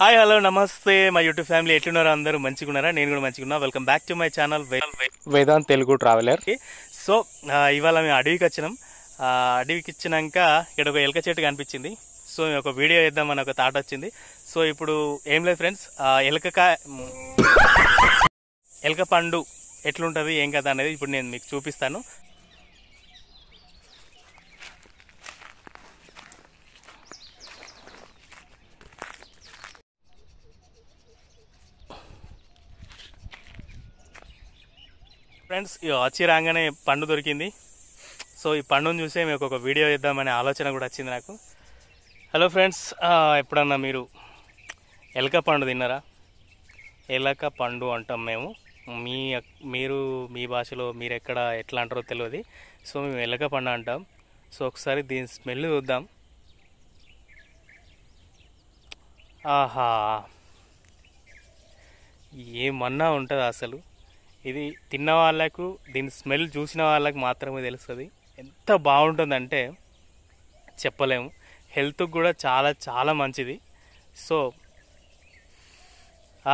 Hi hello నమస్తే మా YouTube family ఎట్లున్నారా? అందరూ మంచిగున్నారా? నేను కూడా మంచిగున్నా. Welcome back to my channel Vedant Telugu traveller. So ఇవాళ మేము అడవికి వచ్చినాం. అడవికి ఇచ్చినాక ఇక్కడ ఒక ఎలక చెట్టు కనిపించింది. సో మేము ఒక వీడియో వేద్దామని ఒక థాట్ వచ్చింది. సో ఇప్పుడు ఏం లేదు ఫ్రెండ్స్, ఎలక పండు ఎట్లుంటుంది ఏం కదా అనేది ఇప్పుడు నేను మీకు చూపిస్తాను. ఫ్రెండ్స్ వచ్చి రాగానే పండు దొరికింది. సో ఈ పండును చూసే మీకు ఒక వీడియో చేద్దామనే ఆలోచన కూడా వచ్చింది నాకు. హలో ఫ్రెండ్స్, ఎప్పుడన్నా మీరు ఎలక పండు తిన్నారా? ఎలక పండు అంటాం మేము. మీరు మీ భాషలో మీరు ఎట్లా అంటారో తెలియదు. సో మేము ఎలక పండు అంటాం. సో ఒకసారి దీని స్మెల్ చూద్దాం. ఆహా, ఏమన్నా ఉంటుంది అసలు. ఇది తిన్న వాళ్ళకు, దీని స్మెల్ చూసిన వాళ్ళకు మాత్రమే తెలుస్తుంది. ఎంత బాగుంటుందంటే చెప్పలేము. హెల్త్కి కూడా చాలా చాలా మంచిది. సో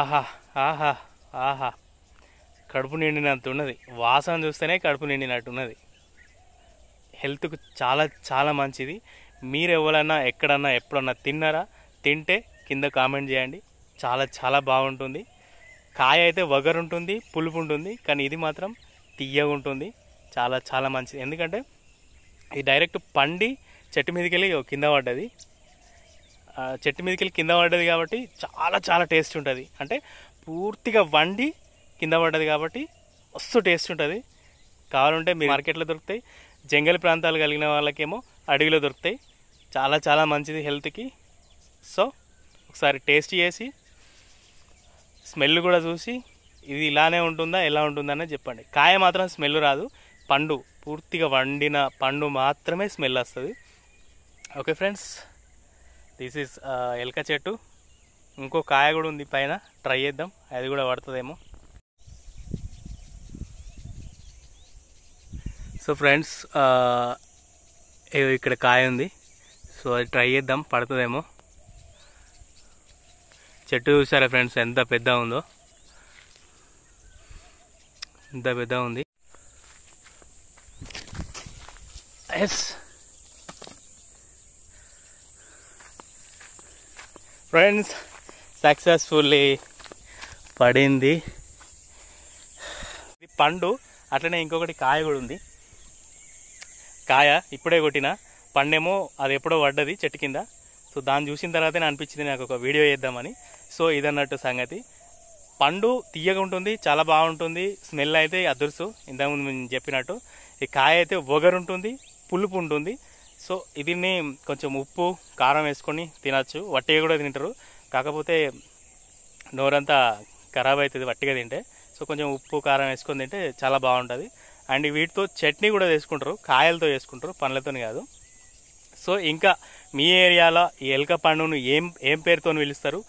ఆహా ఆహా ఆహా, కడుపు నిండినట్టు ఉన్నది. వాసన చూస్తేనే కడుపు నిండినట్టున్నది. హెల్త్కు చాలా చాలా మంచిది. మీరు ఎవరైనా ఎక్కడన్నా ఎప్పుడన్నా తిన్నారా? తింటే కింద కామెంట్ చేయండి. చాలా చాలా బాగుంటుంది. కాయ అయితే వగరు ఉంటుంది, పులుపు ఉంటుంది, కానీ ఇది మాత్రం తియ్యగా ఉంటుంది. చాలా చాలా మంచిది. ఎందుకంటే ఇది డైరెక్ట్ పండి చెట్టు మీదకి వెళ్ళి కింద పడ్డది. చెట్టు మీదకి వెళ్ళి కింద పడ్డది కాబట్టి చాలా చాలా టేస్ట్ ఉంటుంది. అంటే పూర్తిగా వండి కింద పడ్డది కాబట్టి మస్తు టేస్ట్ ఉంటుంది. కావాలంటే మీరు మార్కెట్లో దొరుకుతాయి. జంగల్ ప్రాంతాలు కలిగిన వాళ్ళకేమో అడవిలో దొరుకుతాయి. చాలా చాలా మంచిది హెల్త్కి. సో ఒకసారి టేస్ట్ చేసి స్మెల్ కూడా చూసి ఇది ఇలానే ఉంటుందా ఎలా ఉంటుందనే చెప్పండి. కాయ మాత్రం స్మెల్ రాదు. పండు పూర్తిగా వండిన పండు మాత్రమే స్మెల్ వస్తుంది. ఓకే ఫ్రెండ్స్, దిస్ ఈజ్ ఎలక చెట్టు. ఇంకో కాయ కూడా ఉంది పైన, ట్రై చేద్దాం అది కూడా పడుతుందేమో. సో ఫ్రెండ్స్, ఇక్కడ కాయ ఉంది. సో అది ట్రై చేద్దాం, పడుతుందేమో. చెట్టు చూసారా ఫ్రెండ్స్ ఎంత పెద్ద ఉందో? ఎంత పెద్ద ఉంది. ఎస్ ఫ్రెండ్స్, సక్సెస్ఫుల్లీ పడింది. ఇది పండు. అట్లనే ఇంకొకటి కాయ కూడా ఉంది. కాయ ఇప్పుడే కొట్టిన, పండేమో అది ఎప్పుడో పడ్డది చెట్టు కింద. సో దాన్ని చూసిన తర్వాతనే అనిపించింది నాకు ఒక వీడియో చేద్దామని. సో ఇదన్నట్టు సంగతి. పండు తీయగా ఉంటుంది, చాలా బాగుంటుంది. స్మెల్ అయితే అదుర్సు, ఇంతకుముందు నేను చెప్పినట్టు. ఈ కాయ అయితే ఒగరు ఉంటుంది, పులుపు ఉంటుంది. సో దీన్ని కొంచెం ఉప్పు కారం వేసుకొని తినచ్చు. వట్టిగా కూడా తింటారు, కాకపోతే నోరంతా ఖరాబ్ అవుతుంది వట్టిగా తింటే. సో కొంచెం ఉప్పు కారం వేసుకొని తింటే చాలా బాగుంటుంది. అండ్ వీటితో చట్నీ కూడా చేసుకుంటారు, కాయలతో చేసుకుంటారు, పండ్లతో కాదు. సో ఇంకా మీ ఏరియాలో ఈ ఎలక పండును ఏం పేరుతో పిలుస్తారు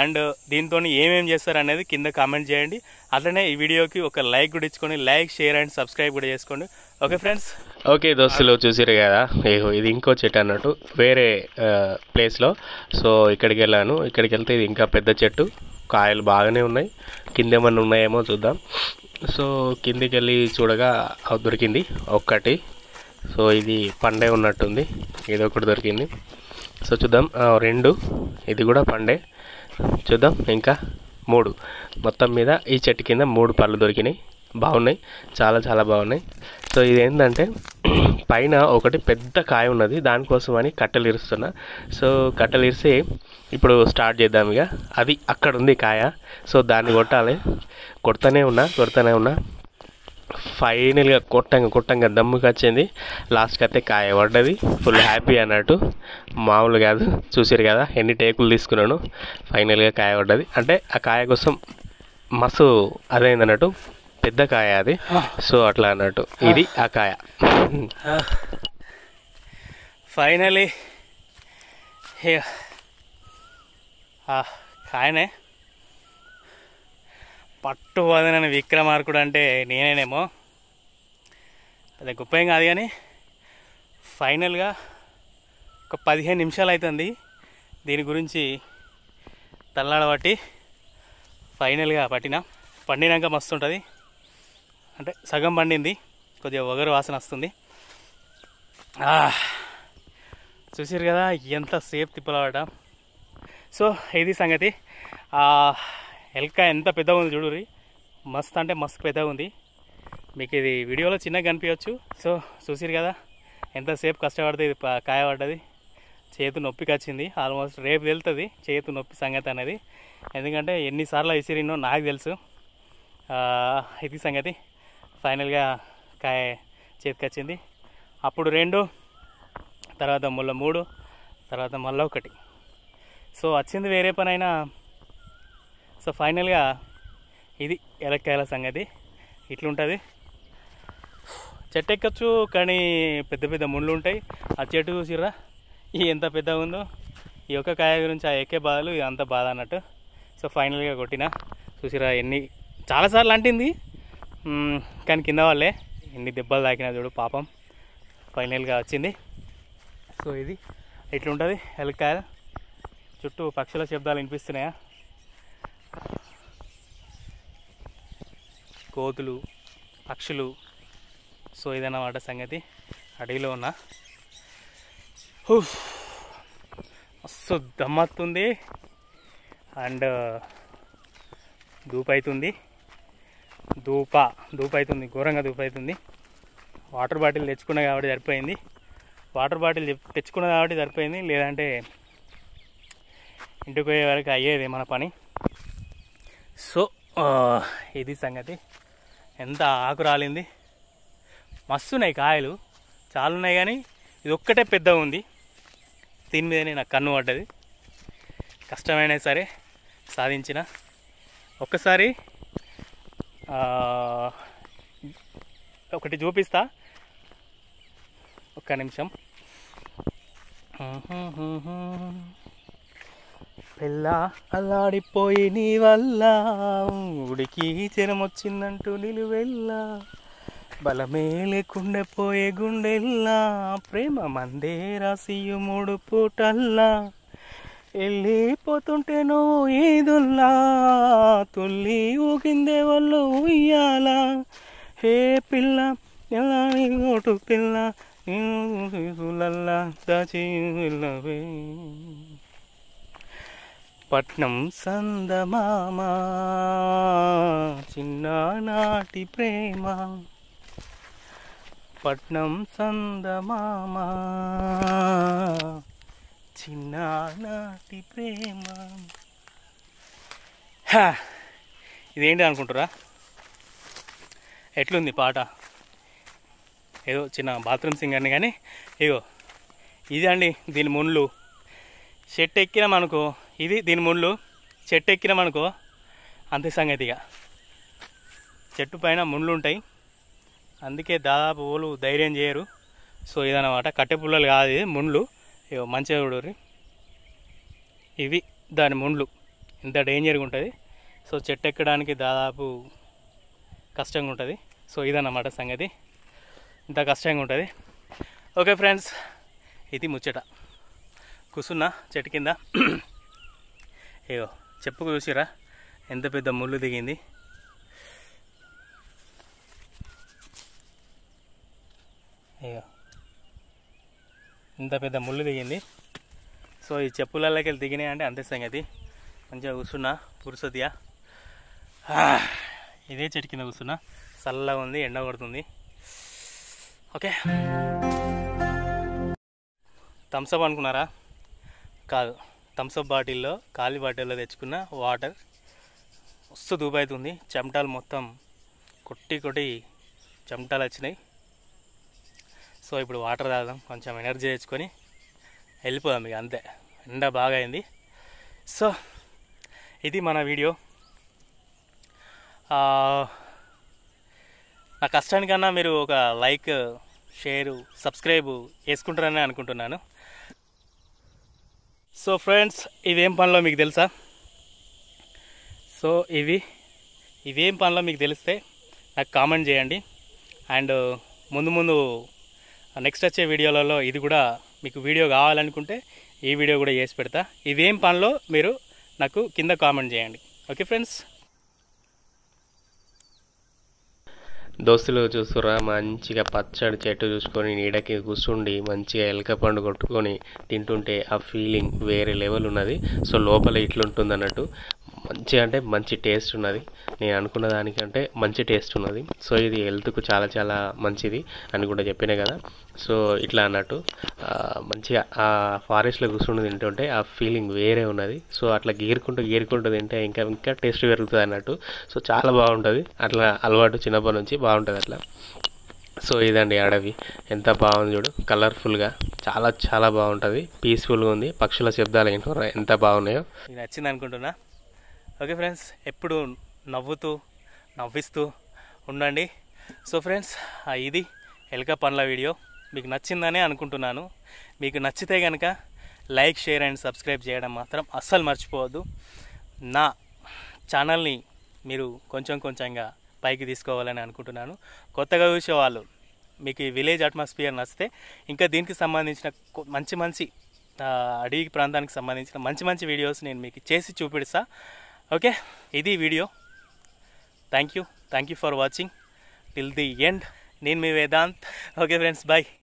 అండ్ దీంతో ఏమేం చేస్తారు అనేది కింద కామెంట్ చేయండి. అట్లనే ఈ వీడియోకి ఒక లైక్ కూడా ఇచ్చుకొని లైక్, షేర్ అండ్ సబ్స్క్రైబ్ కూడా చేసుకోండి. Okay friends. ఓకే దోస్తులు, చూసారు కదా, ఇది ఇంకో చెట్టు అన్నట్టు వేరే ప్లేస్లో. సో ఇక్కడికి వెళ్ళాను. ఇక్కడికి వెళ్తే ఇది ఇంకా పెద్ద చెట్టు, కాయలు బాగానే ఉన్నాయి. కింద ఏమన్నా ఉన్నాయేమో చూద్దాం. సో కిందికి వెళ్ళి చూడగా దొరికింది ఒక్కటి. సో ఇది పండే ఉన్నట్టుంది. ఇది ఒకటి దొరికింది. సో చూద్దాం. 2, ఇది కూడా పండే. చూద్దాం. ఇంకా 3. మొత్తం మీద ఈ చెట్టు కింద 3 పళ్ళు దొరికినాయి. బాగున్నాయి, చాలా చాలా బాగున్నాయి. సో ఇది ఏంటంటే పైన ఒకటి పెద్ద కాయ ఉన్నది, దానికోసం అని కట్టెలు ఇరుస్తున్నా. సో కట్టెలు ఇరిసి ఇప్పుడు స్టార్ట్ చేద్దాం. ఇక అది అక్కడ ఉంది కాయ. సో దాన్ని కొడతానే ఉన్నా. ఫైనల్గా కొట్టంగా దమ్ముకి వచ్చింది. లాస్ట్కి అయితే కాయ పడ్డది. ఫుల్ హ్యాపీ అన్నట్టు, మామూలు కాదు. చూసారు కదా ఎన్ని టేకులు తీసుకున్నాను. ఫైనల్గా కాయ పడ్డది. అంటే ఆ కాయ కోసం మస్తు అదైంది అన్నట్టు, పెద్ద కాయ అది. సో అట్లా అన్నట్టు ఇది ఆ కాయ. ఫైనలీ కాయనే పట్టు వదనని విక్రమార్కుడు అంటే నేనేనేమో. అది గొప్ప ఏం కాదు, కానీ ఫైనల్గా ఒక 15 నిమిషాలు అవుతుంది దీని గురించి తల్లాడబట్టి ఫైనల్గా పండినాక మస్తు ఉంటుంది. అంటే సగం పండింది, కొద్దిగా ఒగరు వాసన వస్తుంది. చూసారు కదా ఎంత సేపు తిప్పలవాట. సో ఇది సంగతి. ఎలక్కాయ ఎంత పెద్దగా ఉంది చూడుర్రి, మస్తు అంటే మస్తు పెద్దగా ఉంది. మీకు ఇది వీడియోలో చిన్నగా కనిపించవచ్చు. సో చూసారు కదా ఎంతసేపు కష్టపడితే ఇది కాయ పడ్డది. చేతు నొప్పికి వచ్చింది. ఆల్మోస్ట్ రేపు వెళ్తుంది చేతు నొప్పి సంగతి అనేది, ఎందుకంటే ఎన్నిసార్లు విసిరినో నాకు తెలుసు. ఇది సంగతి. ఫైనల్గా కాయ చేతికి వచ్చింది. అప్పుడు 2, తర్వాత మళ్ళీ 3, తర్వాత మళ్ళీ 1. సో వచ్చింది వేరే పని అయినా. సో ఫైనల్గా ఇది ఎలక్కాయల సంగతి ఇట్లుంటుంది. చెట్టు ఎక్కచ్చు కానీ పెద్ద పెద్ద ముళ్ళు ఉంటాయి. ఆ చెట్టు చూసిర్రా ఎంత పెద్దగా ఉందో. ఈ ఒక్క కాయ గురించి ఆ ఎక్కే బాధలు ఇదంతా బాధ అన్నట్టు. సో ఫైనల్గా కొట్టిన చూసిరా చాలాసార్లు అంటింది కానీ కింద వాళ్ళే ఎన్ని దెబ్బలు తాకినా చూడు పాపం. ఫైనల్గా వచ్చింది. సో ఇది ఇట్లుంటుంది ఎలక్కాయ. చుట్టూ పక్షుల శబ్దాలు వినిపిస్తున్నాయా, కోతులు, పక్షులు. సో ఇదన్నమాట సంగతి. అడవిలో ఉన్న మస్తు దమ్మత్తుంది అండ్ దూపైతుంది, దూపైతుంది, ఘోరంగా దూపైతుంది. వాటర్ బాటిల్ తెచ్చుకున్నా కాబట్టి సరిపోయింది. లేదంటే ఇంటికి పోయే వరకు అయ్యేది మన పని. సో ఇది సంగతి. ఎంత ఆకు రాలింది, మస్తు ఉన్నాయి కాయలు, చాలా ఉన్నాయి కానీ ఇది ఒక్కటే పెద్దగా ఉంది. దీని మీదనే నాకు కన్ను పడ్డది. కష్టమైనా సరే సాధించిన. ఒక్కసారి ఒకటి చూపిస్తా, ఒక్క నిమిషం. పిల్ల అల్లాడిపోయి నీ వల్ల ఉడికి జ్వరం వచ్చిందంటూ నిలువెల్లా, బలమే లేకుండా పోయే గుండెల్లా, ప్రేమ మందే రాసియు 3 పూటల్లా, వెళ్ళిపోతుంటే నువ్వు ఈదుల్లా, తుల్లి ఊగిందే వాళ్ళు ఉయ్యాలా, హే పిల్ల ఎలా ఓటు పిల్ల దాచి వెళ్ళవే. పట్నం సందమామ చిన్ననాటి ప్రేమ, పట్నం సందమామ చిన్ననాటి ప్రేమ. ఇదేంటి అనుకుంటారా? ఎట్లుంది పాట? ఏదో చిన్న బాత్రూమ్ సింగర్ని కానీ ఇగో ఇది అండి దీని ముళ్ళు. చెట్టు ఎక్కినామనుకో, ఇది దీని ముళ్ళు. చెట్టు ఎక్కినామనుకో అంతే సంగతిగా. చెట్టు పైన ముళ్ళు ఉంటాయి, అందుకే దాదాపు ఓళ్ళు ధైర్యం చేయరు. సో ఇదన్నమాట, కట్టె పుల్లలు కాదు ఇది, ముళ్ళు. ఇగో మంచిగా చూడరు, ఇవి దాని ముళ్ళు. ఇంత డేంజర్గా ఉంటుంది. సో చెట్టు ఎక్కడానికి దాదాపు కష్టంగా ఉంటుంది. సో ఇదన్నమాట సంగతి, ఇంత కష్టంగా ఉంటుంది. ఓకే ఫ్రెండ్స్, ఇది ముచ్చట. కూర్చున్నా చెట్టు కింద. ఏయో చెప్పుకు చూసిరా ఎంత పెద్ద ముళ్ళు దిగింది. అయ్యో ఇంత పెద్ద ముళ్ళు దిగింది. సో ఈ చెప్పులలోకి వెళ్ళి దిగినాయి అంటే అంతే సంగతి. మంచిగా కూర్చున్నా పురుసతిగా. ఇదే చెట్టు కింద కూర్చున్నా, చల్లగా ఉంది, ఎండ కొడుతుంది. ఓకే, థమ్స్అప్ అనుకున్నారా? కాదు, థమ్స్అప్ బాటిల్లో, ఖాళీ బాటిల్లో తెచ్చుకున్న వాటర్. మస్తు దూపైతుంది, చెమటాలు మొత్తం కొట్టి చెమటాలు వచ్చినాయి. సో ఇప్పుడు వాటర్ తాగుదాం, కొంచెం ఎనర్జీ తెచ్చుకొని వెళ్ళిపోదాం ఇక అంతే. ఎండ బాగా అయింది. సో ఇది మన వీడియో. నా కష్టానికన్నా మీరు ఒక లైక్, షేరు, సబ్స్క్రైబ్ చేసుకుంటారని అనుకుంటున్నాను. సో ఫ్రెండ్స్, ఇవేం పనిలో మీకు తెలుసా? సో ఇవేం పనిలో మీకు తెలిస్తే నాకు కామెంట్ చేయండి. అండ్ ముందు నెక్స్ట్ వచ్చే వీడియోలలో ఇది కూడా మీకు వీడియో కావాలనుకుంటే ఈ వీడియో కూడా చేసి పెడతా. ఇవేం పనిలో మీరు నాకు కింద కామెంట్ చేయండి. Okay friends. దోస్తులు చూస్తురా, మంచిగా పచ్చడి చెట్టు చూసుకొని నీడకి కూర్చుండి మంచిగా ఎలక పండు కొట్టుకొని తింటుంటే ఆ ఫీలింగ్ వేరే లెవెల్ ఉన్నది. సో లోపల ఇట్లుంటుంది అన్నట్టు, మంచిగా అంటే మంచి టేస్ట్ ఉన్నది. నేను అనుకున్న దానికంటే మంచి టేస్ట్ ఉన్నది. సో ఇది హెల్త్కు చాలా చాలా మంచిది అని కూడా చెప్పినా కదా. సో ఇట్లా అన్నట్టు మంచిగా ఆ ఫారెస్ట్లో కూర్చుని తింటుంటే ఆ ఫీలింగ్ వేరే ఉన్నది. సో అట్లా గీరుకుంటూ తింటే ఇంకా ఇంకా టేస్ట్ పెరుగుతుంది అన్నట్టు. సో చాలా బాగుంటుంది అట్లా అలవాటు చిన్నప్పటి నుంచి బాగుంటుంది అట్లా. సో ఇదండి అడవి, ఎంత బాగుంది చూడు, కలర్ఫుల్గా చాలా చాలా బాగుంటుంది, పీస్ఫుల్గా ఉంది. పక్షుల శబ్దాలు ఏంటో ఎంత బాగున్నాయో. ఇది నచ్చింది అనుకుంటున్నా. ఓకే ఫ్రెండ్స్, ఎప్పుడు నవ్విస్తూ ఉండండి. సో ఫ్రెండ్స్, ఇది ఎలక పండ్ల వీడియో మీకు నచ్చిందనే అనుకుంటున్నాను. మీకు నచ్చితే కనుక లైక్, షేర్ అండ్ సబ్స్క్రైబ్ చేయడం మాత్రం అస్సలు మర్చిపోవద్దు. నా ఛానల్ని మీరు కొంచెంగా పైకి తీసుకోవాలని అనుకుంటున్నాను. కొత్తగా చూసేవాళ్ళు, మీకు ఈ విలేజ్ అట్మాస్ఫియర్ నచ్చితే ఇంకా దీనికి సంబంధించిన మంచి అడవి ప్రాంతానికి సంబంధించిన మంచి వీడియోస్ నేను మీకు చేసి చూపిస్తా. ఓకే, ఇది video. Thank you for watching till the end. నేను మీ వేదాంత్. Okay friends, bye.